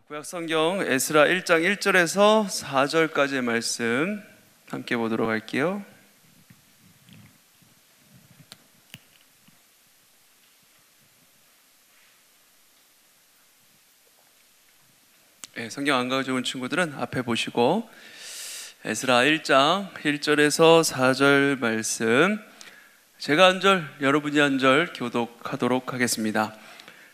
구약성경 에스라 1장 1절에서 4절까지의 말씀 함께 보도록 할게요. 성경 안 가져온 친구들은 앞에 보시고 에스라 1장 1절에서 4절 말씀, 제가 한 절, 여러분이 한 절 교독하도록 하겠습니다.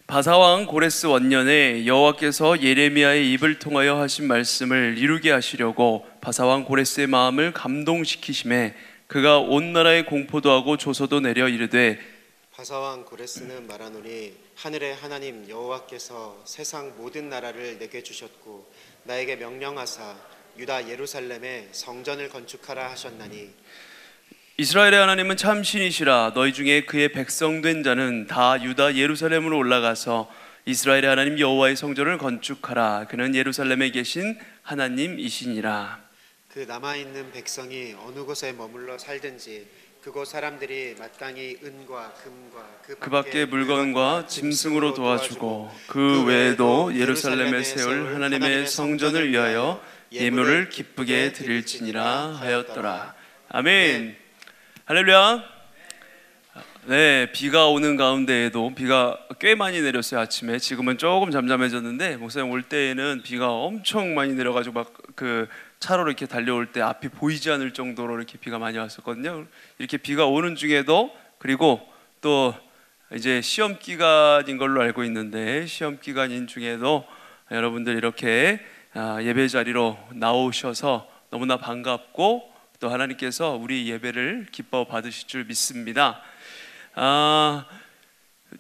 바사왕 고레스 원년에 여호와께서 예레미야의 입을 통하여 하신 말씀을 이루게 하시려고 바사왕 고레스의 마음을 감동시키심에 그가 온 나라에 공포도 하고 조서도 내려 이르되, 바사왕 고레스는 말하노니 하늘의 하나님 여호와께서 세상 모든 나라를 내게 주셨고 나에게 명령하사 유다 예루살렘에 성전을 건축하라 하셨나니, 이스라엘의 하나님은 참 신이시라. 너희 중에 그의 백성된 자는 다 유다 예루살렘으로 올라가서 이스라엘의 하나님 여호와의 성전을 건축하라. 그는 예루살렘에 계신 하나님이시니라. 그 남아있는 백성이 어느 곳에 머물러 살든지 그곳 사람들이 마땅히 은과 금과 그 밖의 물건과 짐승으로 도와주고 그 외에도 예루살렘에 세울 하나님의 성전을 위하여 예물을 기쁘게 드릴지니라 하였더라. 아멘. 할렐루야. 네, 비가 오는 가운데에도 비가 꽤 많이 내렸어요. 아침에. 지금은 조금 잠잠해졌는데 목사님 올 때에는 비가 엄청 많이 내려가지고 막 그 차로 이렇게 달려올 때 앞이 보이지 않을 정도로 이렇게 비가 많이 왔었거든요. 이렇게 비가 오는 중에도, 그리고 또 이제 시험 기간인 걸로 알고 있는데 시험 기간인 중에도 여러분들 이렇게 예배 자리로 나오셔서 너무나 반갑고 또 하나님께서 우리 예배를 기뻐 받으실 줄 믿습니다.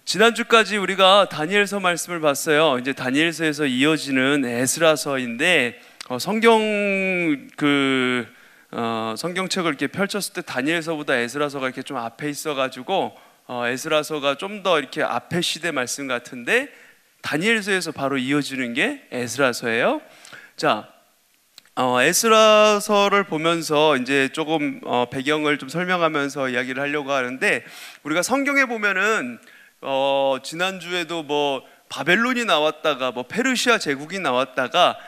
지난주까지 우리가 다니엘서 말씀을 봤어요. 이제 다니엘서에서 이어지는 에스라서인데 성경책을 이렇게 펼쳤을 때 다니엘서보다 에스라서가 이렇게 좀 앞에 있어가지고 에스라서가 좀 더 이렇게 앞에 시대 말씀 같은데 다니엘서에서 바로 이어지는 게 에스라서예요. 자, 에스라서를 보면서 이제 조금 배경을 좀 설명하면서 이야기를 하려고 하는데, 우리가 성경에 보면은 지난주에도 뭐 바벨론이 나왔다가 뭐 페르시아 제국이 나왔다가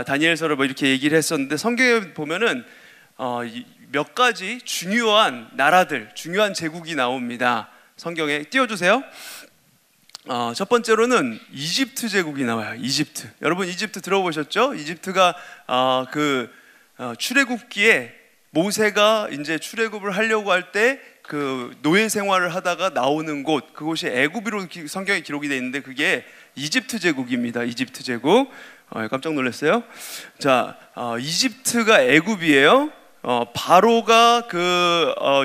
다니엘서를 뭐 이렇게 얘기를 했었는데, 성경에 보면은 몇 가지 중요한 나라들, 중요한 제국이 나옵니다. 성경에 띄워주세요. 첫 번째로는 이집트 제국이 나와요. 이집트. 여러분 이집트 들어보셨죠? 이집트가 출애굽기에 모세가 이제 출애굽을 하려고 할 때 그 노예 생활을 하다가 나오는 곳, 그곳이 애굽으로 성경에 기록이 되어 있는데 그게 이집트 제국입니다. 이집트 제국. 깜짝 놀랐어요. 자, 이집트가 애굽이에요. 바로가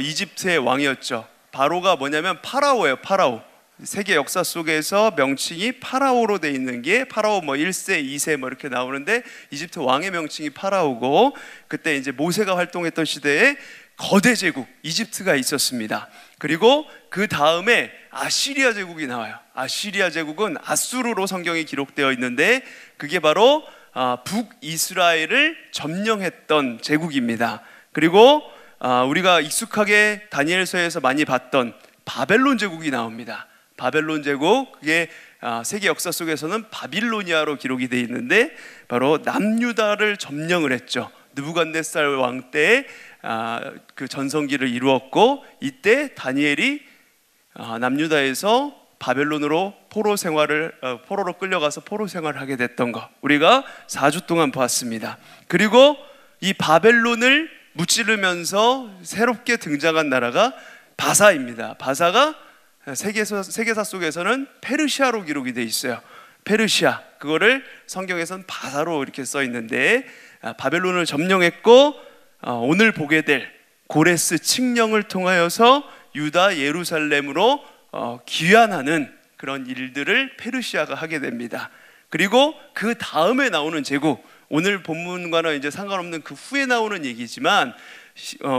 이집트의 왕이었죠. 바로가 뭐냐면 파라오예요. 파라오. 세계 역사 속에서 명칭이 파라오로 돼 있는 게 파라오 뭐 1세, 2세 뭐 이렇게 나오는데 이집트 왕의 명칭이 파라오고, 그때 이제 모세가 활동했던 시대에 거대 제국 이집트가 있었습니다. 그리고 그 다음에 아시리아 제국이 나와요. 아시리아 제국은 아수르로 성경이 기록되어 있는데 그게 바로 북이스라엘을 점령했던 제국입니다. 그리고 우리가 익숙하게 다니엘서에서 많이 봤던 바벨론 제국이 나옵니다. 바벨론 제국, 그게 세계 역사 속에서는 바빌로니아로 기록이 되어 있는데 바로 남유다를 점령을 했죠. 느부갓네살 왕 때 그 전성기를 이루었고, 이때 다니엘이 남유다에서 바벨론으로 포로로 끌려가서 포로 생활을 하게 됐던 거 우리가 4주 동안 보았습니다. 그리고 이 바벨론을 무찌르면서 새롭게 등장한 나라가 바사입니다. 바사가 세계사 속에서는 페르시아로 기록이 되어 있어요. 페르시아, 그거를 성경에서는 바사로 이렇게 써 있는데 바벨론을 점령했고, 오늘 보게 될 고레스 칙령을 통하여서 유다 예루살렘으로 귀환하는 그런 일들을 페르시아가 하게 됩니다. 그리고 그 다음에 나오는 제국, 오늘 본문과는 이제 상관없는 그 후에 나오는 얘기지만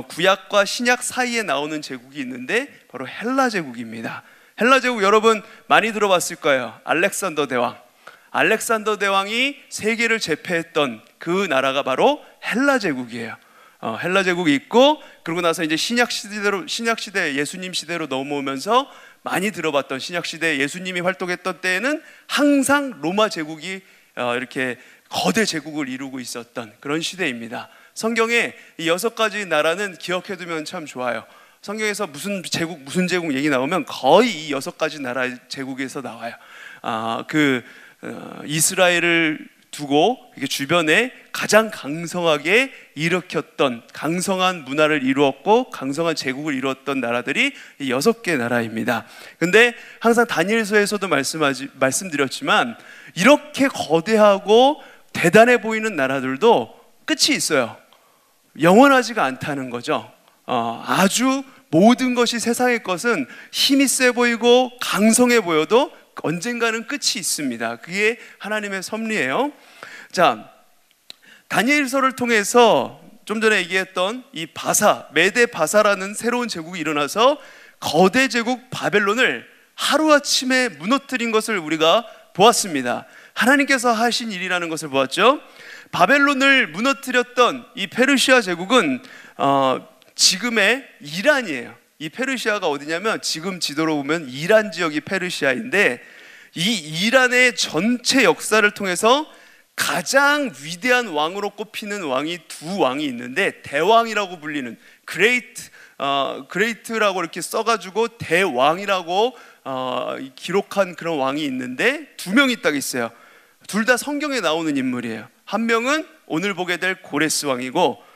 구약과 신약 사이에 나오는 제국이 있는데 바로 헬라 제국입니다. 헬라 제국 여러분 많이 들어봤을 거예요. 알렉산더 대왕. 알렉산더 대왕이 세계를 제패했던 그 나라가 바로 헬라 제국이에요. 헬라 제국이 있고, 그러고 나서 이제 신약 시대 예수님 시대로 넘어오면서 많이 들어봤던 신약 시대 예수님이 활동했던 때에는 항상 로마 제국이 이렇게 거대 제국을 이루고 있었던 그런 시대입니다. 성경에 이 6가지 나라는 기억해두면 참 좋아요. 성경에서 무슨 제국 얘기 나오면 거의 이 6가지 나라 제국에서 나와요. 이스라엘을 두고 이렇게 주변에 가장 강성하게 일으켰던, 강성한 문화를 이루었고 강성한 제국을 이루었던 나라들이 이 6개 나라입니다. 근데 항상 다니엘서에서도 말씀드렸지만 이렇게 거대하고 대단해 보이는 나라들도 끝이 있어요. 영원하지가 않다는 거죠. 아주 모든 것이, 세상의 것은 힘이 세 보이고 강성해 보여도 언젠가는 끝이 있습니다. 그게 하나님의 섭리예요. 자, 다니엘서를 통해서 좀 전에 얘기했던 이 메데 바사라는 새로운 제국이 일어나서 거대 제국 바벨론을 하루아침에 무너뜨린 것을 우리가 보았습니다. 하나님께서 하신 일이라는 것을 보았죠. 바벨론을 무너뜨렸던 이 페르시아 제국은 지금의 이란이에요. 이 페르시아가 어디냐면 지금 지도로 보면 이란 지역이 페르시아인데, 이 이란의 전체 역사를 통해서 가장 위대한 왕으로 꼽히는 왕이 두 왕이 있는데, 대왕이라고 불리는 그레이트라고 이렇게 써가지고 대왕이라고 기록한 그런 왕이 있는데, 두 명이 딱 있어요. 둘 다 성경에 나오는 인물이에요. 한 명은 오늘 보게 될 고레스 왕이고,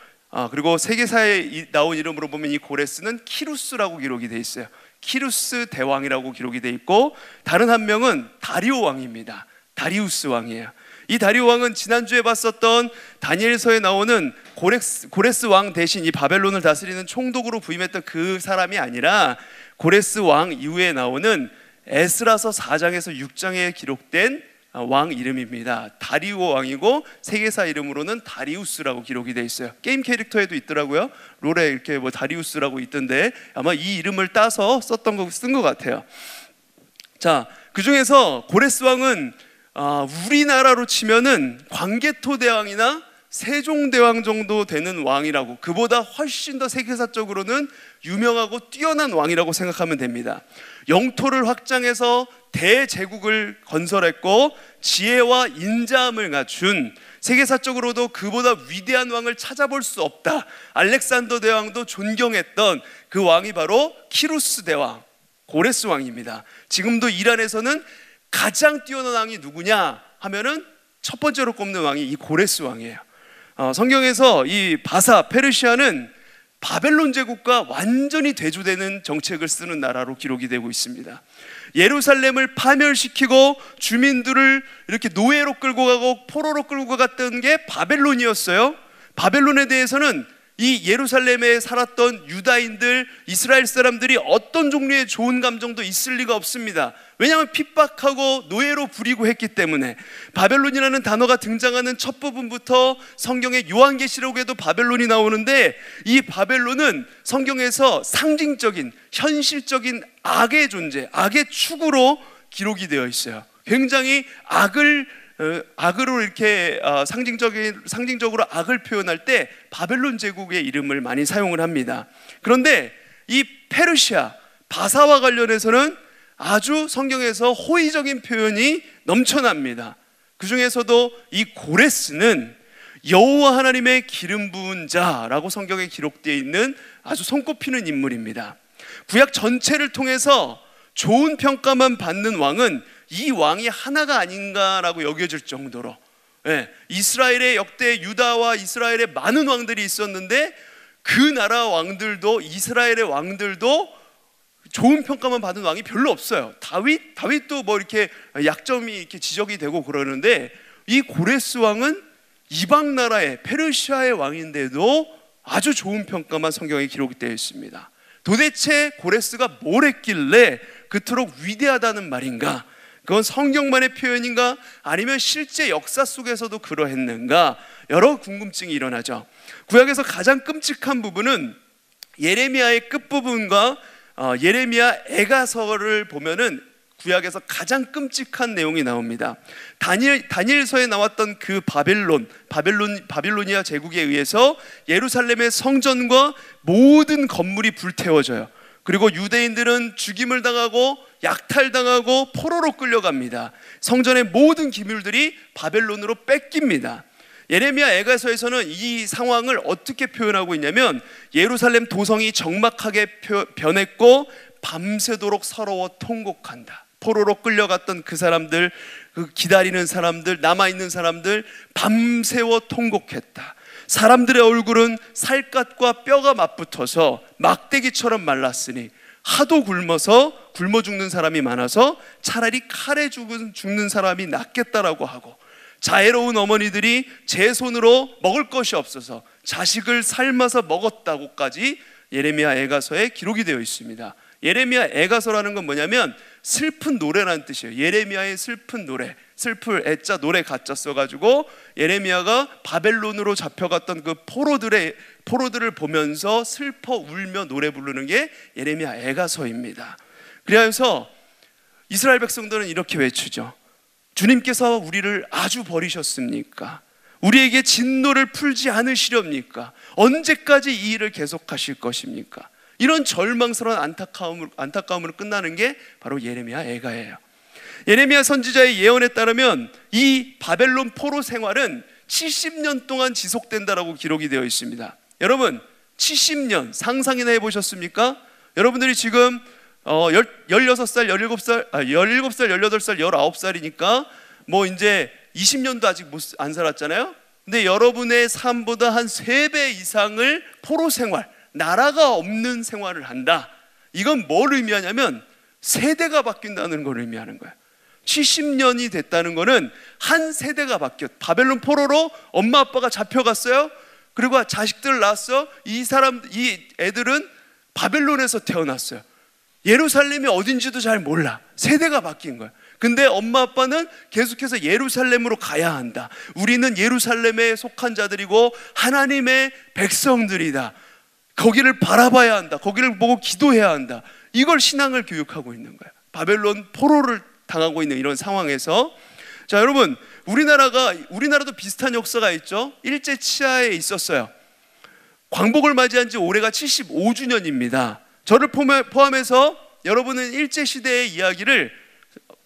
그리고 세계사에 나온 이름으로 보면 이 고레스는 키루스라고 기록이 돼 있어요. 키루스 대왕이라고 기록이 돼 있고, 다른 한 명은 다리오 왕입니다. 다리우스 왕이에요. 이 다리오 왕은 지난주에 봤었던 다니엘서에 나오는 고레스 왕 대신 이 바벨론을 다스리는 총독으로 부임했던 그 사람이 아니라, 고레스 왕 이후에 나오는 에스라서 4장에서 6장에 기록된 왕 이름입니다. 다리오 왕이고 세계사 이름으로는 다리우스라고 기록이 되어 있어요. 게임 캐릭터에도 있더라고요. 롤에 이렇게 뭐 다리우스라고 있던데 아마 이 이름을 따서 쓴 것 같아요. 자, 그 중에서 고레스 왕은 우리나라로 치면은 광개토 대왕이나 세종대왕 정도 되는 왕이라고, 그보다 훨씬 더 세계사적으로는 유명하고 뛰어난 왕이라고 생각하면 됩니다. 영토를 확장해서 대제국을 건설했고 지혜와 인자함을 갖춘, 세계사적으로도 그보다 위대한 왕을 찾아볼 수 없다, 알렉산더 대왕도 존경했던 그 왕이 바로 키루스 대왕, 고레스 왕입니다. 지금도 이란에서는 가장 뛰어난 왕이 누구냐 하면은 첫 번째로 꼽는 왕이 이 고레스 왕이에요. 성경에서 이 페르시아는 바벨론 제국과 완전히 대조되는 정책을 쓰는 나라로 기록이 되고 있습니다. 예루살렘을 파멸시키고 주민들을 이렇게 노예로 끌고 가고 포로로 끌고 갔던 게 바벨론이었어요. 바벨론에 대해서는 이 예루살렘에 살았던 유다인들, 이스라엘 사람들이 어떤 종류의 좋은 감정도 있을 리가 없습니다. 왜냐하면 핍박하고 노예로 부리고 했기 때문에. 바벨론이라는 단어가 등장하는 첫 부분부터 성경의 요한계시록에도 바벨론이 나오는데, 이 바벨론은 성경에서 상징적인, 현실적인 악의 존재, 악의 축으로 기록이 되어 있어요. 굉장히 악으로 이렇게 상징적으로 악을 표현할 때 바벨론 제국의 이름을 많이 사용을 합니다. 그런데 이 페르시아, 바사와 관련해서는 아주 성경에서 호의적인 표현이 넘쳐납니다. 그 중에서도 이 고레스는 여호와 하나님의 기름 부은 자라고 성경에 기록되어 있는 아주 손꼽히는 인물입니다. 구약 전체를 통해서 좋은 평가만 받는 왕은 이 왕이 하나가 아닌가라고 여겨질 정도로, 이스라엘의 역대 유다와 이스라엘의 많은 왕들이 있었는데 그 나라 왕들도, 이스라엘의 왕들도 좋은 평가만 받은 왕이 별로 없어요. 다윗도 뭐 이렇게 약점이 이렇게 지적이 되고 그러는데, 이 고레스 왕은 이방 나라의 페르시아의 왕인데도 아주 좋은 평가만 성경에 기록되어 있습니다. 도대체 고레스가 뭘 했길래 그토록 위대하다는 말인가? 그건 성경만의 표현인가? 아니면 실제 역사 속에서도 그러했는가? 여러 궁금증이 일어나죠. 구약에서 가장 끔찍한 부분은 예레미야의 끝부분과 예레미야 애가서를 보면은 구약에서 가장 끔찍한 내용이 나옵니다. 다니엘서에 나왔던 그 바빌로니아 제국에 의해서 예루살렘의 성전과 모든 건물이 불태워져요. 그리고 유대인들은 죽임을 당하고 약탈당하고 포로로 끌려갑니다. 성전의 모든 기물들이 바벨론으로 뺏깁니다. 예레미야 애가서에서는 이 상황을 어떻게 표현하고 있냐면 예루살렘 도성이 적막하게 변했고 밤새도록 서러워 통곡한다. 포로로 끌려갔던 그 사람들, 그 기다리는 사람들, 남아있는 사람들 밤새워 통곡했다. 사람들의 얼굴은 살갗과 뼈가 맞붙어서 막대기처럼 말랐으니 하도 굶어 죽는 사람이 많아서 차라리 칼에 죽는 사람이 낫겠다라고 하고, 자애로운 어머니들이 제 손으로 먹을 것이 없어서 자식을 삶아서 먹었다고까지 예레미야 애가서에 기록이 되어 있습니다. 예레미야 애가서라는 건 뭐냐면 슬픈 노래라는 뜻이에요. 예레미야의 슬픈 노래, 슬플 애자 노래 가짜 써가지고 예레미야가 바벨론으로 잡혀갔던 그 포로들을 보면서 슬퍼 울며 노래 부르는 게 예레미야 애가서입니다. 그래서 이스라엘 백성들은 이렇게 외치죠. 주님께서 우리를 아주 버리셨습니까? 우리에게 진노를 풀지 않으시렵니까? 언제까지 이 일을 계속하실 것입니까? 이런 절망스러운 안타까움으로 끝나는 게 바로 예레미야 애가예요. 예레미야 선지자의 예언에 따르면 이 바벨론 포로 생활은 70년 동안 지속된다라고 기록이 되어 있습니다. 여러분 70년 상상이나 해보셨습니까? 여러분들이 지금 16살, 17살, 18살, 19살이니까 뭐 이제 20년도 아직 안 살았잖아요. 근데 여러분의 삶보다 한 3배 이상을 포로 생활, 나라가 없는 생활을 한다. 이건 뭘 의미하냐면 세대가 바뀐다는 걸 의미하는 거예요. 70년이 됐다는 거는 한 세대가 바벨론 포로로 엄마 아빠가 잡혀갔어요. 그리고 자식들 낳았어. 이 애들은 바벨론에서 태어났어요. 예루살렘이 어딘지도 잘 몰라. 세대가 바뀐 거야. 근데 엄마 아빠는 계속해서 예루살렘으로 가야 한다. 우리는 예루살렘에 속한 자들이고 하나님의 백성들이다. 거기를 바라봐야 한다. 거기를 보고 기도해야 한다. 이걸 신앙을 교육하고 있는 거야. 바벨론 포로를 당하고 있는 이런 상황에서, 자 여러분, 우리나라도 비슷한 역사가 있죠. 일제 치하에 있었어요. 광복을 맞이한 지 올해가 75주년입니다. 저를 포함해서 여러분은 일제시대의 이야기를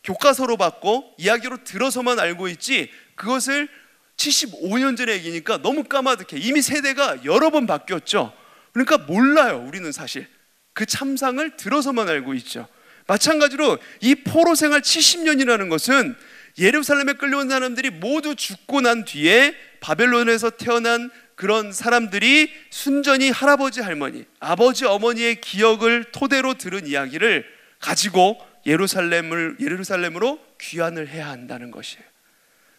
교과서로 받고 이야기로 들어서만 알고 있지, 그것을 75년 전의 얘기니까 너무 까마득해. 이미 세대가 여러 번 바뀌었죠. 그러니까 몰라요. 우리는 사실 그 참상을 들어서만 알고 있죠. 마찬가지로 이 포로 생활 70년이라는 것은 예루살렘에 끌려온 사람들이 모두 죽고 난 뒤에 바벨론에서 태어난 그런 사람들이 순전히 할아버지 할머니, 아버지 어머니의 기억을 토대로 들은 이야기를 가지고 예루살렘으로 귀환을 해야 한다는 것이에요.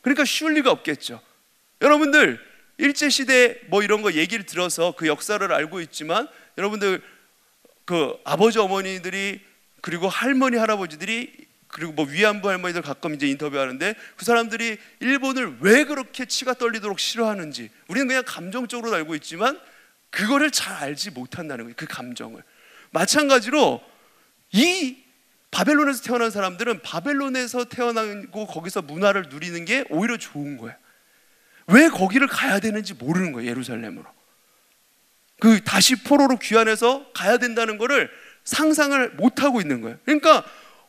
그러니까 쉬울 리가 없겠죠. 여러분들 일제시대 뭐 이런 거 얘기를 들어서 그 역사를 알고 있지만, 여러분들 그 아버지 어머니들이 그리고 할머니 할아버지들이 그리고 뭐 위안부 할머니들 가끔 이제 인터뷰하는데 그 사람들이 일본을 왜 그렇게 치가 떨리도록 싫어하는지 우리는 그냥 감정적으로 알고 있지만 그거를 잘 알지 못한다는 거예요. 그 감정을. 마찬가지로 이 바벨론에서 태어난 사람들은 바벨론에서 태어나고 거기서 문화를 누리는 게 오히려 좋은 거예요. 왜 거기를 가야 되는지 모르는 거예요. 예루살렘으로. 그 다시 포로로 귀환해서 가야 된다는 거를 상상을 못하고 있는 거예요. 그러니까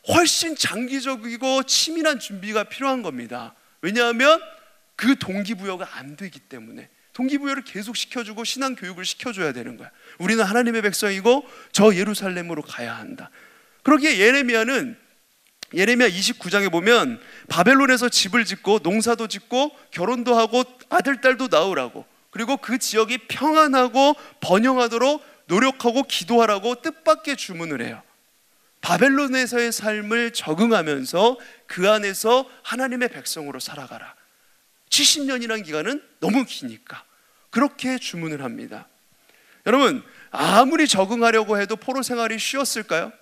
훨씬 장기적이고 치밀한 준비가 필요한 겁니다. 왜냐하면 그 동기부여가 안 되기 때문에. 동기부여를 계속 시켜주고 신앙 교육을 시켜줘야 되는 거야. 우리는 하나님의 백성이고 저 예루살렘으로 가야 한다. 그러기에 예레미야 29장에 보면 바벨론에서 집을 짓고 농사도 짓고 결혼도 하고 아들 딸도 낳으라고, 그리고 그 지역이 평안하고 번영하도록 노력하고 기도하라고 뜻밖의 주문을 해요. 바벨론에서의 삶을 적응하면서 그 안에서 하나님의 백성으로 살아가라. 70년이라는 기간은 너무 기니까 그렇게 주문을 합니다. 여러분, 아무리 적응하려고 해도 포로 생활이 쉬웠을까요?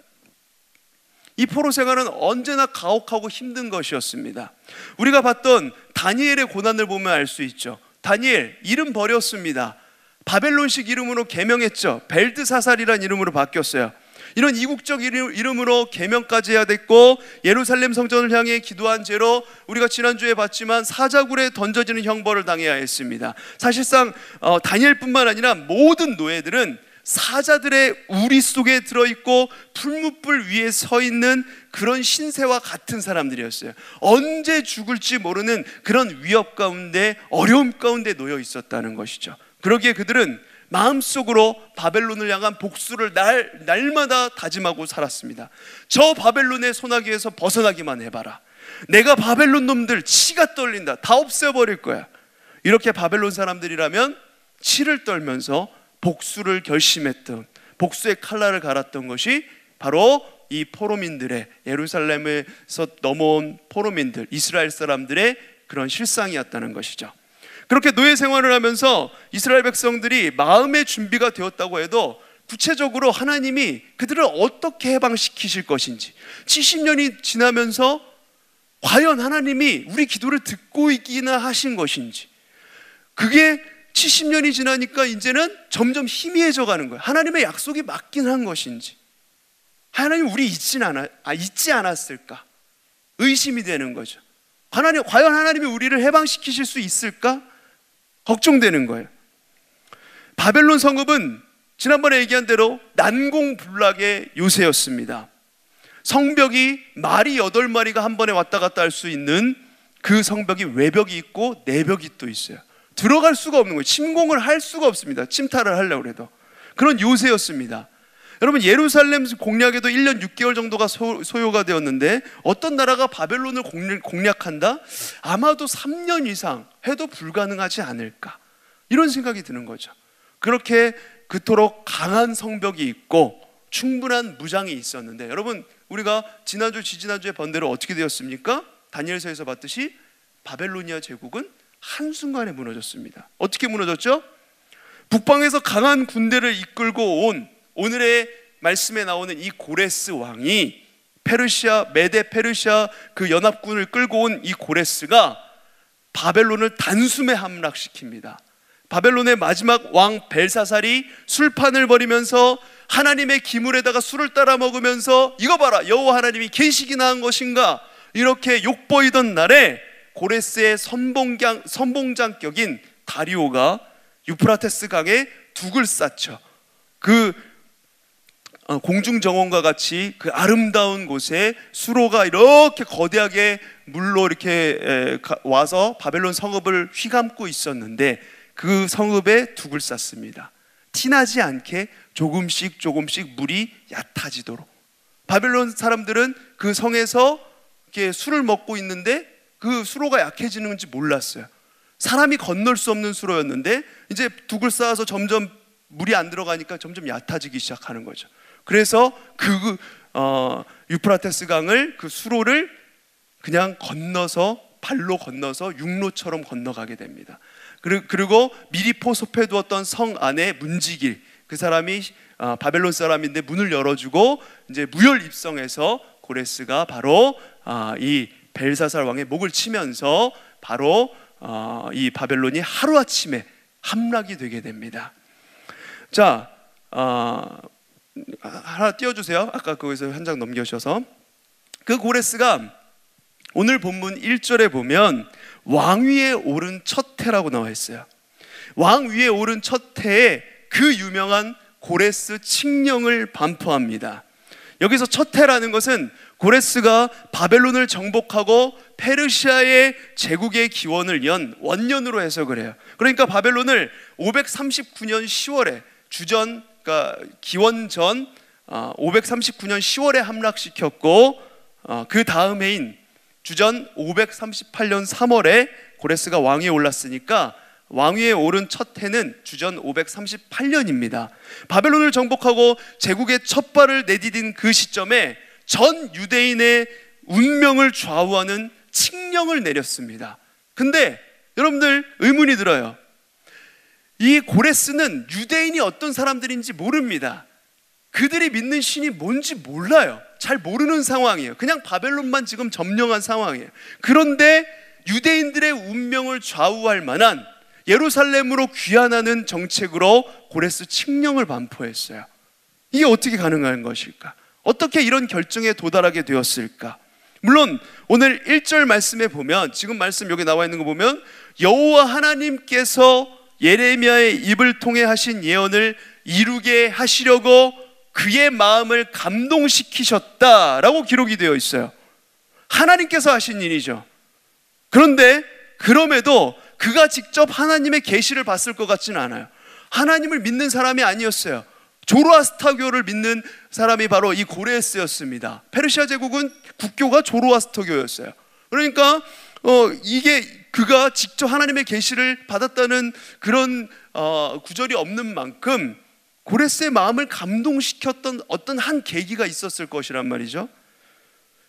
이 포로 생활은 언제나 가혹하고 힘든 것이었습니다. 우리가 봤던 다니엘의 고난을 보면 알 수 있죠. 다니엘 이름 버렸습니다. 바벨론식 이름으로 개명했죠. 벨드사살이라는 이름으로 바뀌었어요. 이런 이국적 이름으로 개명까지 해야 됐고, 예루살렘 성전을 향해 기도한 죄로 우리가 지난주에 봤지만 사자굴에 던져지는 형벌을 당해야 했습니다. 사실상 다니엘뿐만 아니라 모든 노예들은 사자들의 우리 속에 들어있고 풀무불 위에 서 있는 그런 신세와 같은 사람들이었어요. 언제 죽을지 모르는 그런 위협 가운데, 어려움 가운데 놓여 있었다는 것이죠. 그러기에 그들은 마음속으로 바벨론을 향한 복수를 날마다 다짐하고 살았습니다. 저 바벨론의 소나기에서 벗어나기만 해봐라. 내가 바벨론 놈들 치가 떨린다. 다 없애버릴 거야. 이렇게 바벨론 사람들이라면 치를 떨면서 복수를 결심했던, 복수의 칼날을 갈았던 것이 바로 이 포로민들의, 예루살렘에서 넘어온 포로민들, 이스라엘 사람들의 그런 실상이었다는 것이죠. 그렇게 노예 생활을 하면서 이스라엘 백성들이 마음의 준비가 되었다고 해도 구체적으로 하나님이 그들을 어떻게 해방시키실 것인지, 70년이 지나면서 과연 하나님이 우리 기도를 듣고 있기나 하신 것인지, 그게 70년이 지나니까 이제는 점점 희미해져 가는 거예요. 하나님의 약속이 맞긴 한 것인지, 하나님 우리 잊지 않았을까? 의심이 되는 거죠. 과연 하나님이 우리를 해방시키실 수 있을까? 걱정되는 거예요. 바벨론 성읍은 지난번에 얘기한 대로 난공불락의 요새였습니다. 성벽이 말이 8마리가 한 번에 왔다 갔다 할 수 있는 그 성벽이 외벽이 있고 내벽이 또 있어요. 들어갈 수가 없는 거예요. 침공을 할 수가 없습니다. 침탈을 하려고 해도. 그런 요새였습니다. 여러분, 예루살렘 공략에도 1년 6개월 정도가 소요가 되었는데 어떤 나라가 바벨론을 공략한다? 아마도 3년 이상 해도 불가능하지 않을까, 이런 생각이 드는 거죠. 그렇게 그토록 강한 성벽이 있고 충분한 무장이 있었는데, 여러분, 우리가 지지난주에 번대로 어떻게 되었습니까? 다니엘서에서 봤듯이 바벨로니아 제국은 한순간에 무너졌습니다. 어떻게 무너졌죠? 북방에서 강한 군대를 이끌고 온, 오늘의 말씀에 나오는 이 고레스 왕이 메데 페르시아 그 연합군을 끌고 온 이 고레스가 바벨론을 단숨에 함락시킵니다. 바벨론의 마지막 왕 벨사살이 술판을 벌이면서 하나님의 기물에다가 술을 따라 먹으면서 이거 봐라, 여호와 하나님이 계시기나 한 것인가, 이렇게 욕보이던 날에 고레스의 선봉장격인 다리오가 유프라테스 강에 둑을 쌓죠. 그 공중정원과 같이 그 아름다운 곳에 수로가 이렇게 거대하게 물로 이렇게 와서 바벨론 성읍을 휘감고 있었는데, 그 성읍에 둑을 쌓습니다. 티나지 않게 조금씩 물이 얕아지도록. 바벨론 사람들은 그 성에서 이렇게 술을 먹고 있는데 그 수로가 약해지는지 몰랐어요. 사람이 건널 수 없는 수로였는데 이제 둑을 쌓아서 점점 물이 안 들어가니까 점점 얕아지기 시작하는 거죠. 그래서 유프라테스 강을, 그 수로를 그냥 발로 건너서 육로처럼 건너가게 됩니다. 그리고 미리 포섭해 두었던 성 안에 문지길, 그 사람이 바벨론 사람인데 문을 열어주고 이제 무혈 입성해서 고레스가 바로 이 벨사살 왕의 목을 치면서 바로 이 바벨론이 하루아침에 함락이 되게 됩니다. 자, 하나 띄워주세요. 아까 거기서 한 장 넘겨주셔서. 그 고레스가 오늘 본문 1절에 보면 왕위에 오른 첫 해라고 나와 있어요. 왕위에 오른 첫 해에 그 유명한 고레스 칙령을 반포합니다. 여기서 첫 해라는 것은 고레스가 바벨론을 정복하고 페르시아의 제국의 기원을 연 원년으로 해석을 해요. 그러니까 바벨론을 539년 10월에 그러니까 기원 전 539년 10월에 함락시켰고, 그 다음 해인 주전 538년 3월에 고레스가 왕위에 올랐으니까 왕위에 오른 첫 해는 주전 538년입니다. 바벨론을 정복하고 제국의 첫 발을 내디딘 그 시점에 전 유대인의 운명을 좌우하는 칙령을 내렸습니다. 근데 여러분들 의문이 들어요. 이 고레스는 유대인이 어떤 사람들인지 모릅니다. 그들이 믿는 신이 뭔지 몰라요. 잘 모르는 상황이에요. 그냥 바벨론만 지금 점령한 상황이에요. 그런데 유대인들의 운명을 좌우할 만한 예루살렘으로 귀환하는 정책으로 고레스 칙령을 반포했어요. 이게 어떻게 가능한 것일까? 어떻게 이런 결정에 도달하게 되었을까? 물론 오늘 1절 말씀에 보면, 지금 말씀 여기 나와 있는 거 보면 여호와 하나님께서 예레미야의 입을 통해 하신 예언을 이루게 하시려고 그의 마음을 감동시키셨다라고 기록이 되어 있어요. 하나님께서 하신 일이죠. 그런데 그럼에도 그가 직접 하나님의 계시를 봤을 것 같지는 않아요. 하나님을 믿는 사람이 아니었어요. 조로아스터교를 믿는 사람이 바로 이 고레스였습니다. 페르시아 제국은 국교가 조로아스터교였어요. 그러니까 이게 그가 직접 하나님의 계시를 받았다는 그런 구절이 없는 만큼 고레스의 마음을 감동시켰던 어떤 한 계기가 있었을 것이란 말이죠.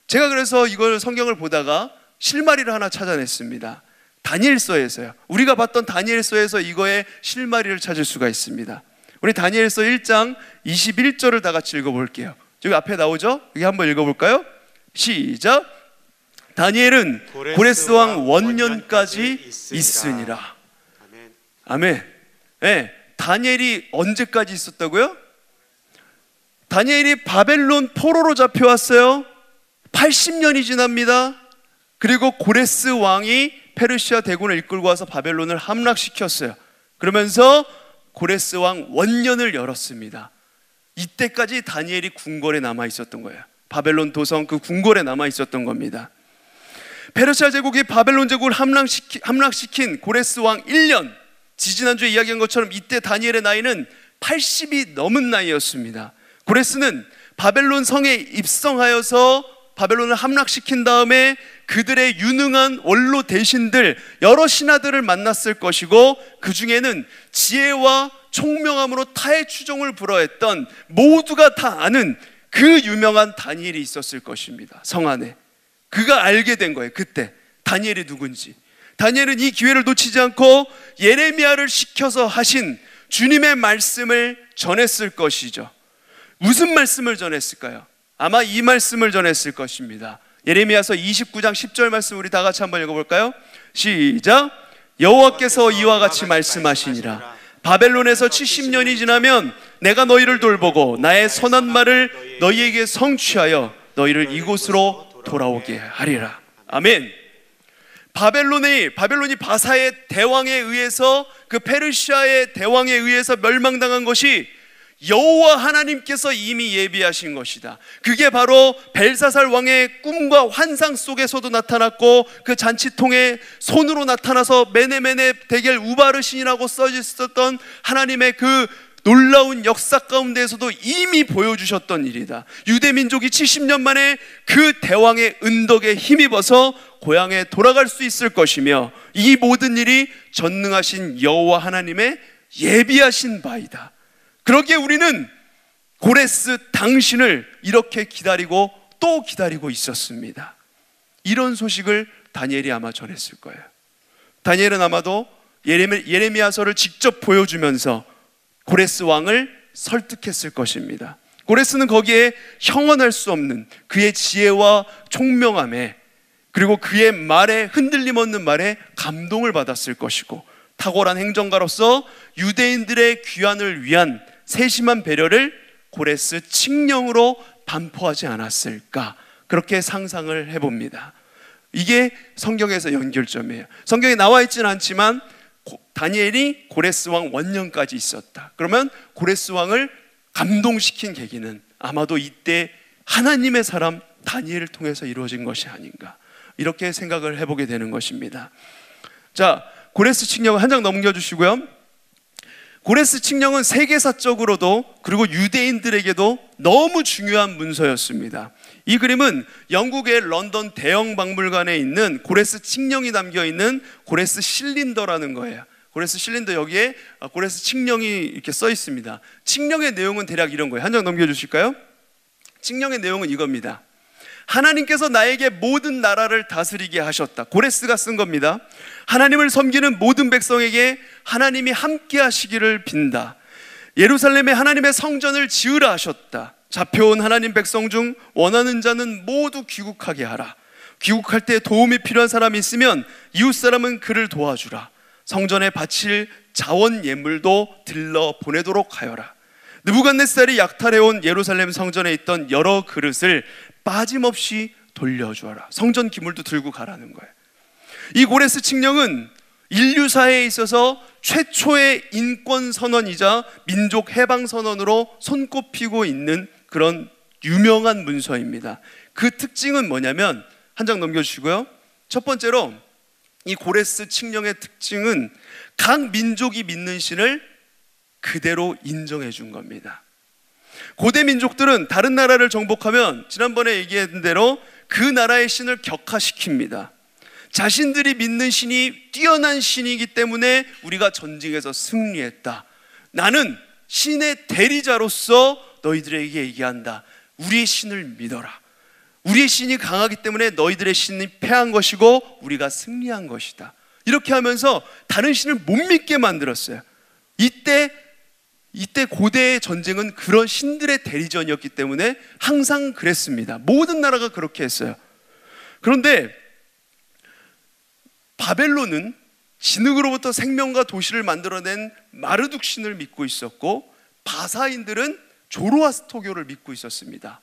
제가 그래서 이걸 성경을 보다가 실마리를 하나 찾아냈습니다. 다니엘서에서요. 우리가 봤던 다니엘서에서 이거의 실마리를 찾을 수가 있습니다. 우리 다니엘서 1장 21절을 다 같이 읽어볼게요. 여기 앞에 나오죠? 여기 한번 읽어볼까요? 시작. 다니엘은 고레스 왕 원년까지 있으니라. 아멘. 네, 다니엘이 언제까지 있었다고요? 다니엘이 바벨론 포로로 잡혀왔어요. 80년이 지납니다. 그리고 고레스 왕이 페르시아 대군을 이끌고 와서 바벨론을 함락시켰어요. 그러면서 고레스 왕 원년을 열었습니다. 이때까지 다니엘이 궁궐에 남아 있었던 거예요. 바벨론 도성 그 궁궐에 남아 있었던 겁니다. 페르시아 제국이 바벨론 제국을 함락시킨 고레스 왕 1년, 지지난주에 이야기한 것처럼 이때 다니엘의 나이는 80이 넘은 나이였습니다. 고레스는 바벨론 성에 입성하여서 바벨론을 함락시킨 다음에 그들의 유능한 원로 대신들 여러 신하들을 만났을 것이고, 그 중에는 지혜와 총명함으로 타의 추종을 불허했던 모두가 다 아는 그 유명한 다니엘이 있었을 것입니다. 성 안에 그가 알게 된 거예요. 그때 다니엘이 누군지. 다니엘은 이 기회를 놓치지 않고 예레미야를 시켜서 하신 주님의 말씀을 전했을 것이죠. 무슨 말씀을 전했을까요? 아마 이 말씀을 전했을 것입니다. 예레미야서 29장 10절 말씀 우리 다 같이 한번 읽어볼까요? 시작. 여호와께서 이와 같이 말씀하시니라. 바벨론에서 70년이 지나면 내가 너희를 돌보고 나의 선한 말을 너희에게 성취하여 너희를 이곳으로 돌아오게 하리라. 아멘. 바벨론이 바사의 대왕에 의해서, 그 페르시아의 대왕에 의해서 멸망당한 것이 여호와 하나님께서 이미 예비하신 것이다. 그게 바로 벨사살 왕의 꿈과 환상 속에서도 나타났고, 그 잔치통에 손으로 나타나서 메네메네 대겔 우바르신이라고 써있었던 하나님의 그 놀라운 역사 가운데에서도 이미 보여주셨던 일이다. 유대민족이 70년 만에 그 대왕의 은덕에 힘입어서 고향에 돌아갈 수 있을 것이며, 이 모든 일이 전능하신 여호와 하나님의 예비하신 바이다. 그러기에 우리는 고레스 당신을 이렇게 기다리고 또 기다리고 있었습니다. 이런 소식을 다니엘이 아마 전했을 거예요. 다니엘은 아마도 예레미야서를 직접 보여주면서 고레스 왕을 설득했을 것입니다. 고레스는 거기에 형언할 수 없는 그의 지혜와 총명함에, 그리고 그의 말에, 흔들림 없는 말에 감동을 받았을 것이고, 탁월한 행정가로서 유대인들의 귀환을 위한 세심한 배려를 고레스 칙령으로 반포하지 않았을까, 그렇게 상상을 해봅니다. 이게 성경에서 연결점이에요. 성경에 나와 있지는 않지만 다니엘이 고레스 왕 원년까지 있었다. 그러면 고레스 왕을 감동시킨 계기는 아마도 이때 하나님의 사람 다니엘을 통해서 이루어진 것이 아닌가, 이렇게 생각을 해보게 되는 것입니다. 자, 고레스 칙령을 한 장 넘겨주시고요. 고레스 칙령은 세계사적으로도 그리고 유대인들에게도 너무 중요한 문서였습니다. 이 그림은 영국의 런던 대형 박물관에 있는 고레스 칙령이 담겨있는 고레스 실린더라는 거예요. 고레스 실린더, 여기에 고레스 칙령이 이렇게 써 있습니다. 칙령의 내용은 대략 이런 거예요. 한 장 넘겨주실까요? 칙령의 내용은 이겁니다. 하나님께서 나에게 모든 나라를 다스리게 하셨다. 고레스가 쓴 겁니다. 하나님을 섬기는 모든 백성에게 하나님이 함께 하시기를 빈다. 예루살렘에 하나님의 성전을 지으라 하셨다. 잡혀온 하나님 백성 중 원하는 자는 모두 귀국하게 하라. 귀국할 때 도움이 필요한 사람이 있으면 이웃 사람은 그를 도와주라. 성전에 바칠 자원 예물도 들러 보내도록 하여라. 느부갓네살이 약탈해온 예루살렘 성전에 있던 여러 그릇을 빠짐없이 돌려주어라. 성전 기물도 들고 가라는 거예요. 이 고레스 칙령은 인류사에 있어서 최초의 인권 선언이자 민족 해방 선언으로 손꼽히고 있는 그런 유명한 문서입니다. 그 특징은 뭐냐면, 한 장 넘겨주시고요. 첫 번째로 이 고레스 칙령의 특징은 각 민족이 믿는 신을 그대로 인정해 준 겁니다. 고대 민족들은 다른 나라를 정복하면 지난번에 얘기했던 대로 그 나라의 신을 격화시킵니다. 자신들이 믿는 신이 뛰어난 신이기 때문에 우리가 전쟁에서 승리했다. 나는 신의 대리자로서 너희들에게 얘기한다. 우리의 신을 믿어라. 우리의 신이 강하기 때문에 너희들의 신이 패한 것이고 우리가 승리한 것이다. 이렇게 하면서 다른 신을 못 믿게 만들었어요. 이때 고대의 전쟁은 그런 신들의 대리전이었기 때문에 항상 그랬습니다. 모든 나라가 그렇게 했어요. 그런데 바벨론은 진흙으로부터 생명과 도시를 만들어낸 마르둑 신을 믿고 있었고, 바사인들은 조로아스토교를 믿고 있었습니다.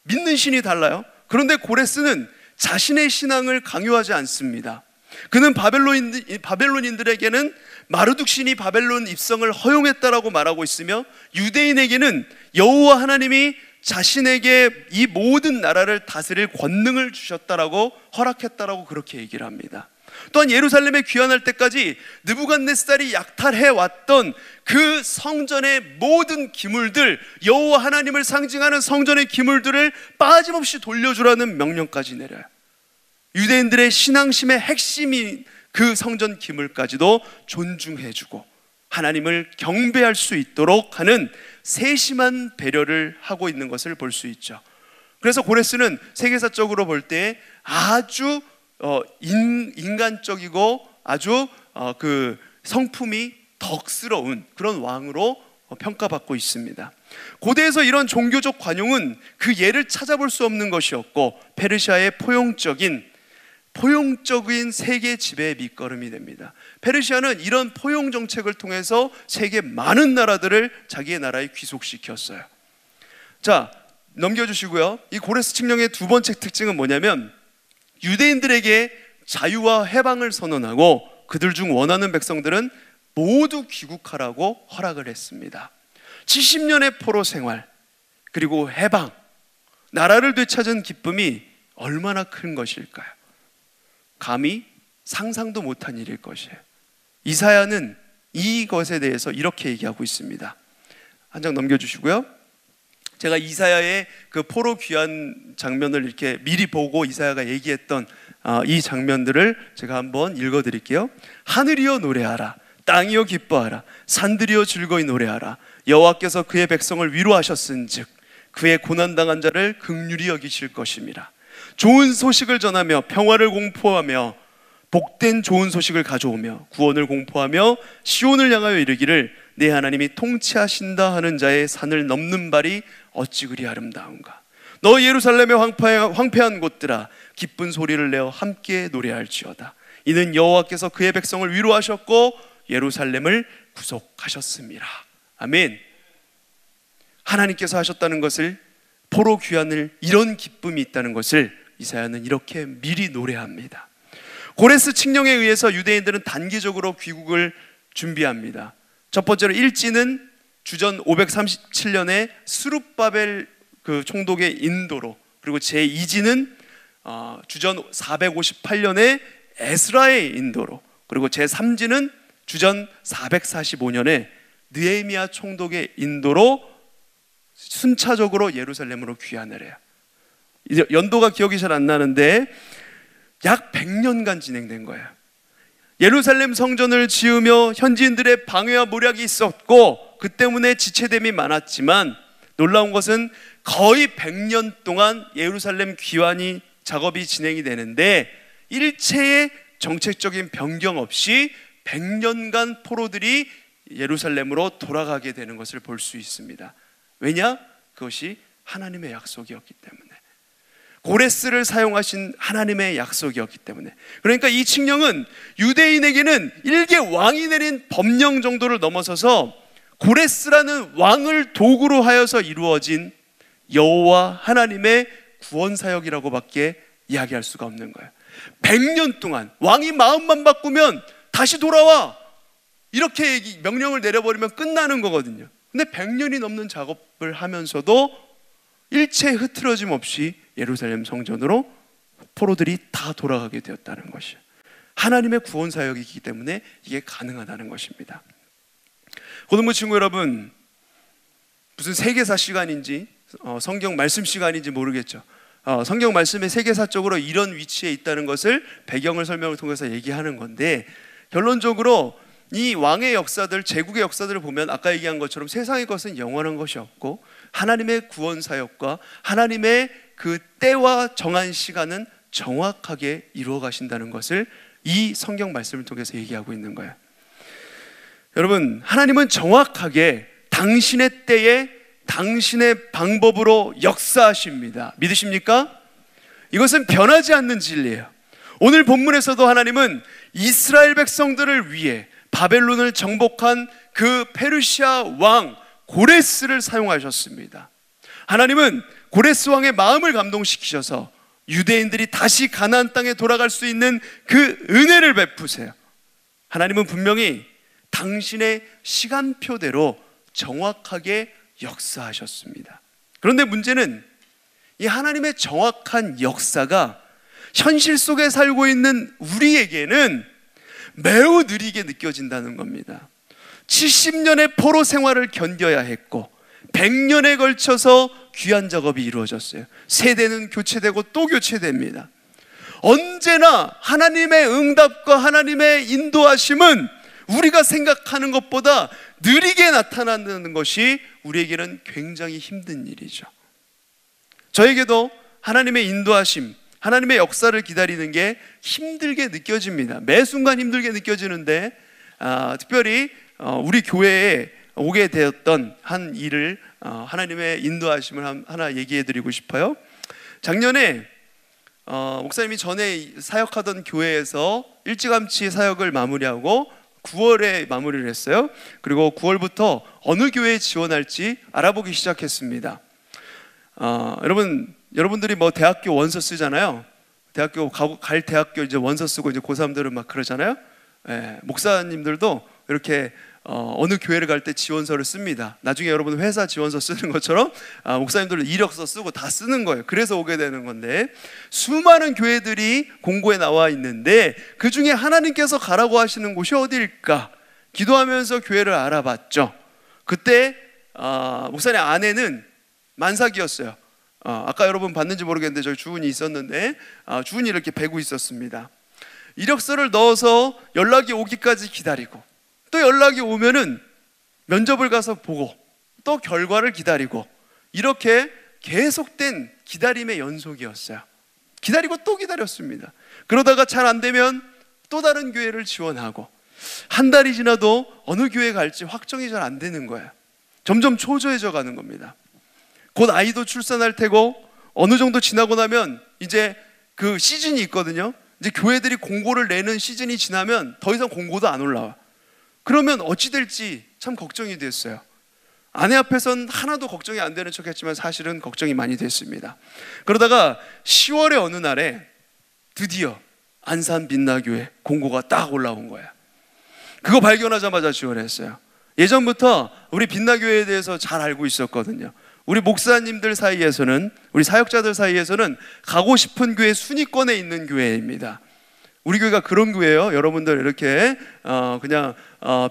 믿는 신이 달라요. 그런데 고레스는 자신의 신앙을 강요하지 않습니다. 그는 바벨론인들에게는 마르둑 신이 바벨론 입성을 허용했다라고 말하고 있으며, 유대인에게는 여호와 하나님이 자신에게 이 모든 나라를 다스릴 권능을 주셨다라고, 허락했다라고 그렇게 얘기를 합니다. 또한 예루살렘에 귀환할 때까지 느부갓네살이 약탈해 왔던 그 성전의 모든 기물들, 여호와 하나님을 상징하는 성전의 기물들을 빠짐없이 돌려주라는 명령까지 내려요. 유대인들의 신앙심의 핵심인 그 성전 기물까지도 존중해주고 하나님을 경배할 수 있도록 하는 세심한 배려를 하고 있는 것을 볼 수 있죠. 그래서 고레스는 세계사적으로 볼 때 아주 인간적이고 아주 그 성품이 덕스러운 그런 왕으로 평가받고 있습니다. 고대에서 이런 종교적 관용은 그 예를 찾아볼 수 없는 것이었고, 페르시아의 포용적인 세계 지배의 밑거름이 됩니다. 페르시아는 이런 포용 정책을 통해서 세계 많은 나라들을 자기의 나라에 귀속시켰어요. 자, 넘겨주시고요. 이 고레스 칙령의 두 번째 특징은 뭐냐면, 유대인들에게 자유와 해방을 선언하고 그들 중 원하는 백성들은 모두 귀국하라고 허락을 했습니다. 70년의 포로 생활, 그리고 해방, 나라를 되찾은 기쁨이 얼마나 큰 것일까요? 감히 상상도 못한 일일 것이에요. 이사야는 이것에 대해서 이렇게 얘기하고 있습니다. 한 장 넘겨주시고요. 제가 이사야의 그 포로 귀환 장면을 이렇게 미리 보고 이사야가 얘기했던 이 장면들을 제가 한번 읽어드릴게요. 하늘이여 노래하라, 땅이여 기뻐하라, 산들이여 즐거이 노래하라. 여호와께서 그의 백성을 위로하셨은즉 그의 고난당한 자를 긍휼히 여기실 것임이라. 좋은 소식을 전하며 평화를 공포하며 복된 좋은 소식을 가져오며 구원을 공포하며 시온을 향하여 이르기를 내 하나님이 통치하신다 하는 자의 산을 넘는 발이 어찌 그리 아름다운가. 너 예루살렘의 황폐한 곳들아, 기쁜 소리를 내어 함께 노래할지어다. 이는 여호와께서 그의 백성을 위로하셨고 예루살렘을 구속하셨습니다. 아멘. 하나님께서 하셨다는 것을, 포로 귀환을, 이런 기쁨이 있다는 것을 이사야는 이렇게 미리 노래합니다. 고레스 칙령에 의해서 유대인들은 단기적으로 귀국을 준비합니다. 첫 번째로 일지는 주전 537년에 스룹바벨 그 총독의 인도로, 그리고 제2지는 주전 458년에 에스라의 인도로, 그리고 제3지는 주전 445년에 느헤미야 총독의 인도로 순차적으로 예루살렘으로 귀환을 해요. 이제 연도가 기억이 잘 안 나는데 약 100년간 진행된 거예요. 예루살렘 성전을 지으며 현지인들의 방해와 모략이 있었고 그 때문에 지체됨이 많았지만, 놀라운 것은 거의 100년 동안 예루살렘 귀환이 작업이 진행이 되는데 일체의 정책적인 변경 없이 100년간 포로들이 예루살렘으로 돌아가게 되는 것을 볼 수 있습니다. 왜냐? 그것이 하나님의 약속이었기 때문에, 고레스를 사용하신 하나님의 약속이었기 때문에. 그러니까 이 칙령은 유대인에게는 일개 왕이 내린 법령 정도를 넘어서서 고레스라는 왕을 도구로 하여서 이루어진 여호와 하나님의 구원 사역이라고밖에 이야기할 수가 없는 거예요. 100년 동안 왕이 마음만 바꾸면 다시 돌아와. 이렇게 명령을 내려버리면 끝나는 거거든요. 근데 100년이 넘는 작업을 하면서도 일체 흐트러짐 없이 예루살렘 성전으로 포로들이 다 돌아가게 되었다는 것이에요. 하나님의 구원 사역이기 때문에 이게 가능하다는 것입니다. 고등부 친구 여러분, 무슨 세계사 시간인지 성경 말씀 시간인지 모르겠죠. 성경 말씀의 세계사적으로 이런 위치에 있다는 것을 배경을 설명을 통해서 얘기하는 건데, 결론적으로 이 왕의 역사들, 제국의 역사들을 보면 아까 얘기한 것처럼 세상의 것은 영원한 것이 없고 하나님의 구원 사역과 하나님의 그 때와 정한 시간은 정확하게 이루어 가신다는 것을 이 성경 말씀을 통해서 얘기하고 있는 거예요. 여러분, 하나님은 정확하게 당신의 때에 당신의 방법으로 역사하십니다. 믿으십니까? 이것은 변하지 않는 진리예요. 오늘 본문에서도 하나님은 이스라엘 백성들을 위해 바벨론을 정복한 그 페르시아 왕 고레스를 사용하셨습니다. 하나님은 고레스 왕의 마음을 감동시키셔서 유대인들이 다시 가나안 땅에 돌아갈 수 있는 그 은혜를 베푸세요. 하나님은 분명히 당신의 시간표대로 정확하게 역사하셨습니다. 그런데 문제는 이 하나님의 정확한 역사가 현실 속에 살고 있는 우리에게는 매우 느리게 느껴진다는 겁니다. 70년의 포로 생활을 견뎌야 했고 100년에 걸쳐서 귀한 작업이 이루어졌어요. 세대는 교체되고 또 교체됩니다. 언제나 하나님의 응답과 하나님의 인도하심은 우리가 생각하는 것보다 느리게 나타나는 것이 우리에게는 굉장히 힘든 일이죠. 저에게도 하나님의 인도하심, 하나님의 역사를 기다리는 게 힘들게 느껴집니다. 매 순간 힘들게 느껴지는데 특별히 우리 교회에 오게 되었던 한 일을 하나님의 인도하심을 하나 얘기해 드리고 싶어요. 작년에 목사님이 전에 사역하던 교회에서 일찌감치 사역을 마무리하고 9월에 마무리를 했어요. 그리고 9월부터 어느 교회에 지원할지 알아보기 시작했습니다. 여러분들이 뭐 대학교 원서 쓰잖아요. 대학교 갈 대학교 이제 원서 쓰고 이제 고3들은 막 그러잖아요. 목사님들도 이렇게 어느 교회를 갈 때 지원서를 씁니다. 나중에 여러분 회사 지원서 쓰는 것처럼 목사님들은 이력서 쓰고 다 쓰는 거예요. 그래서 오게 되는 건데, 수많은 교회들이 공고에 나와 있는데 그 중에 하나님께서 가라고 하시는 곳이 어디일까? 기도하면서 교회를 알아봤죠. 그때 목사님 아내는 만삭이었어요. 아까 여러분 봤는지 모르겠는데 저희 주은이 있었는데 주은이 이렇게 베고 있었습니다. 이력서를 넣어서 연락이 오기까지 기다리고, 또 연락이 오면은 면접을 가서 보고, 또 결과를 기다리고, 이렇게 계속된 기다림의 연속이었어요. 기다리고 또 기다렸습니다. 그러다가 잘 안 되면 또 다른 교회를 지원하고, 한 달이 지나도 어느 교회 갈지 확정이 잘 안 되는 거예요. 점점 초조해져 가는 겁니다. 곧 아이도 출산할 테고 어느 정도 지나고 나면 이제 그 시즌이 있거든요. 이제 교회들이 공고를 내는 시즌이 지나면 더 이상 공고도 안 올라와. 그러면 어찌 될지 참 걱정이 됐어요. 아내 앞에선 하나도 걱정이 안 되는 척했지만 사실은 걱정이 많이 됐습니다. 그러다가 10월의 어느 날에 드디어 안산 빛나교회 공고가 딱 올라온 거예요. 그거 발견하자마자 지원했어요. 예전부터 우리 빛나교회에 대해서 잘 알고 있었거든요. 우리 목사님들 사이에서는, 우리 사역자들 사이에서는 가고 싶은 교회 순위권에 있는 교회입니다. 우리 교회가 그런 교회예요. 여러분들 이렇게 그냥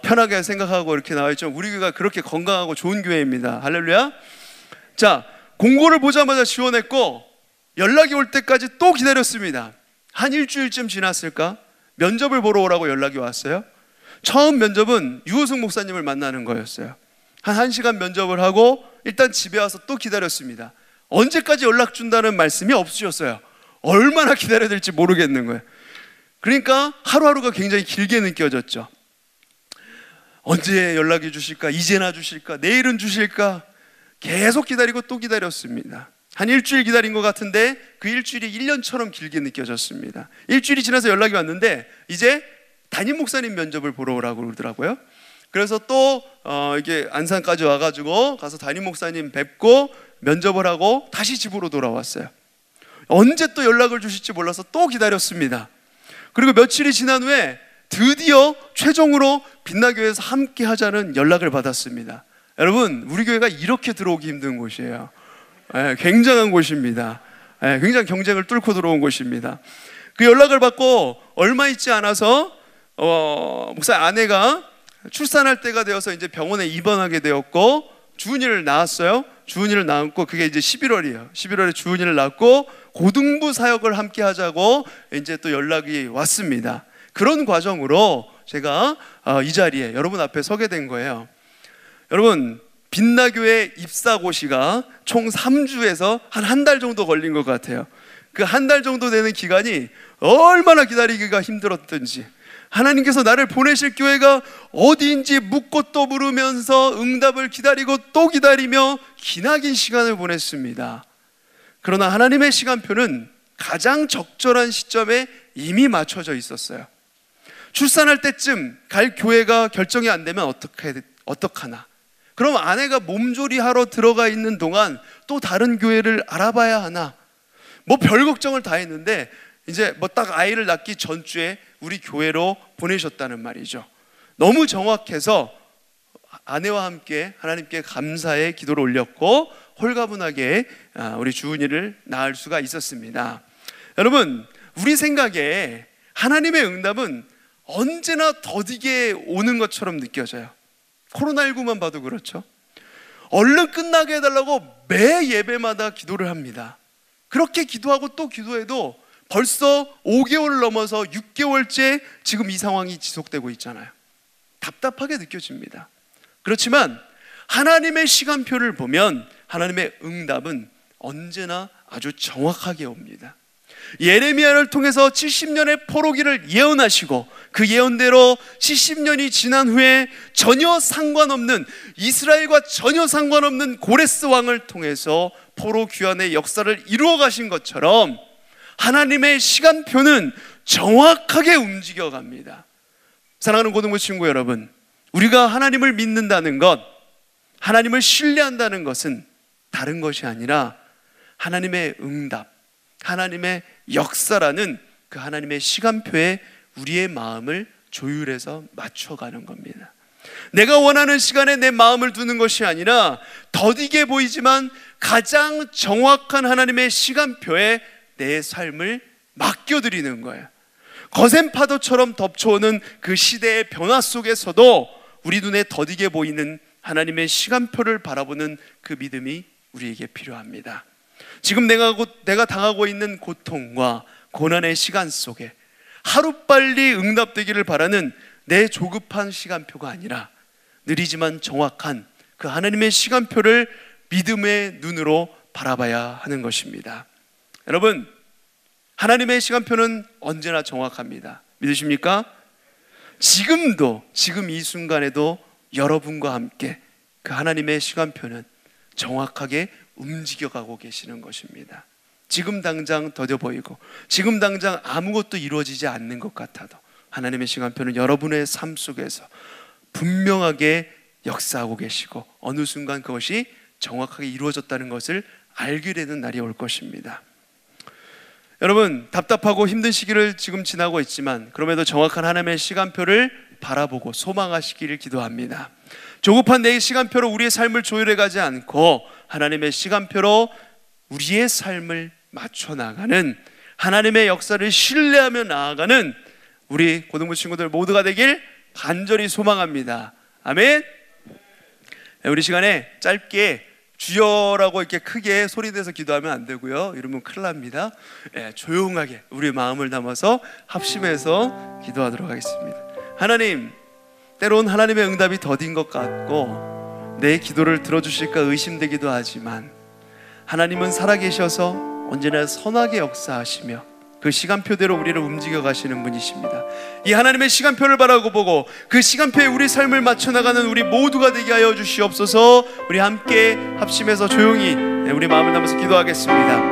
편하게 생각하고 이렇게 나와 있죠. 우리 교회가 그렇게 건강하고 좋은 교회입니다. 할렐루야. 자, 공고를 보자마자 지원했고 연락이 올 때까지 또 기다렸습니다. 한 일주일쯤 지났을까? 면접을 보러 오라고 연락이 왔어요. 처음 면접은 유호승 목사님을 만나는 거였어요. 한 1시간 면접을 하고 일단 집에 와서 또 기다렸습니다. 언제까지 연락 준다는 말씀이 없으셨어요. 얼마나 기다려야 될지 모르겠는 거예요. 그러니까 하루하루가 굉장히 길게 느껴졌죠. 언제 연락해 주실까? 이제나 주실까? 내일은 주실까? 계속 기다리고 또 기다렸습니다. 한 일주일 기다린 것 같은데 그 일주일이 1년처럼 길게 느껴졌습니다. 일주일이 지나서 연락이 왔는데 이제 담임 목사님 면접을 보러 오라고 그러더라고요. 그래서 또 이게 안산까지 와가지고 가서 담임 목사님 뵙고 면접을 하고 다시 집으로 돌아왔어요. 언제 또 연락을 주실지 몰라서 또 기다렸습니다. 그리고 며칠이 지난 후에 드디어 최종으로 빛나교회에서 함께 하자는 연락을 받았습니다. 여러분, 우리 교회가 이렇게 들어오기 힘든 곳이에요. 굉장한 곳입니다. 굉장히 경쟁을 뚫고 들어온 곳입니다. 그 연락을 받고 얼마 있지 않아서 목사 아내가 출산할 때가 되어서 이제 병원에 입원하게 되었고, 주은이를 낳았어요. 주은이를 낳았고, 그게 이제 11월이에요. 11월에 주은이를 낳고 고등부 사역을 함께 하자고 이제 또 연락이 왔습니다. 그런 과정으로 제가 이 자리에 여러분 앞에 서게 된 거예요. 여러분, 빛나교회 입사고시가 총 3주에서 한 달 정도 걸린 것 같아요. 그 한 달 정도 되는 기간이 얼마나 기다리기가 힘들었던지, 하나님께서 나를 보내실 교회가 어디인지 묻고 또 물으면서 응답을 기다리고 또 기다리며 기나긴 시간을 보냈습니다. 그러나 하나님의 시간표는 가장 적절한 시점에 이미 맞춰져 있었어요. 출산할 때쯤 갈 교회가 결정이 안 되면 어떡하나? 그럼 아내가 몸조리하러 들어가 있는 동안 또 다른 교회를 알아봐야 하나? 뭐 별 걱정을 다 했는데 이제 뭐 딱 아이를 낳기 전주에 우리 교회로 보내셨다는 말이죠. 너무 정확해서 아내와 함께 하나님께 감사의 기도를 올렸고 홀가분하게 우리 주은이를 낳을 수가 있었습니다. 여러분, 우리 생각에 하나님의 응답은 언제나 더디게 오는 것처럼 느껴져요. 코로나19만 봐도 그렇죠. 얼른 끝나게 해달라고 매 예배마다 기도를 합니다. 그렇게 기도하고 또 기도해도 벌써 5개월 넘어서 6개월째 지금 이 상황이 지속되고 있잖아요. 답답하게 느껴집니다. 그렇지만 하나님의 시간표를 보면 하나님의 응답은 언제나 아주 정확하게 옵니다. 예레미야를 통해서 70년의 포로기를 예언하시고 그 예언대로 70년이 지난 후에 전혀 상관없는, 이스라엘과 전혀 상관없는 고레스 왕을 통해서 포로 귀환의 역사를 이루어 가신 것처럼 하나님의 시간표는 정확하게 움직여 갑니다. 사랑하는 고등부 친구 여러분, 우리가 하나님을 믿는다는 것, 하나님을 신뢰한다는 것은 다른 것이 아니라 하나님의 응답, 하나님의 역사라는 그 하나님의 시간표에 우리의 마음을 조율해서 맞춰가는 겁니다. 내가 원하는 시간에 내 마음을 두는 것이 아니라 더디게 보이지만 가장 정확한 하나님의 시간표에 내 삶을 맡겨드리는 거예요. 거센 파도처럼 덮쳐오는 그 시대의 변화 속에서도 우리 눈에 더디게 보이는 하나님의 시간표를 바라보는 그 믿음이 우리에게 필요합니다. 지금 내가 당하고 있는 고통과 고난의 시간 속에 하루빨리 응답되기를 바라는 내 조급한 시간표가 아니라 느리지만 정확한 그 하나님의 시간표를 믿음의 눈으로 바라봐야 하는 것입니다. 여러분, 하나님의 시간표는 언제나 정확합니다. 믿으십니까? 지금도, 지금 이 순간에도 여러분과 함께 그 하나님의 시간표는 정확하게 움직여가고 계시는 것입니다. 지금 당장 더뎌 보이고 지금 당장 아무것도 이루어지지 않는 것 같아도 하나님의 시간표는 여러분의 삶 속에서 분명하게 역사하고 계시고 어느 순간 그것이 정확하게 이루어졌다는 것을 알게 되는 날이 올 것입니다. 여러분, 답답하고 힘든 시기를 지금 지나고 있지만 그럼에도 정확한 하나님의 시간표를 바라보고 소망하시기를 기도합니다. 조급한 내 시간표로 우리의 삶을 조율해 가지 않고 하나님의 시간표로 우리의 삶을 맞춰 나가는, 하나님의 역사를 신뢰하며 나아가는 우리 고등부 친구들 모두가 되길 간절히 소망합니다. 아멘. 우리 시간에 짧게 주여라고 이렇게 크게 소리내서 기도하면 안 되고요. 이러면 큰일 납니다. 조용하게 우리 마음을 담아서 합심해서 기도하도록 하겠습니다. 하나님, 때론 하나님의 응답이 더딘 것 같고 내 기도를 들어주실까 의심되기도 하지만 하나님은 살아계셔서 언제나 선하게 역사하시며 그 시간표대로 우리를 움직여 가시는 분이십니다. 이 하나님의 시간표를 바라보고 그 시간표에 우리 삶을 맞춰 나가는 우리 모두가 되게 하여 주시옵소서. 우리 함께 합심해서 조용히 우리 마음을 담아서 기도하겠습니다.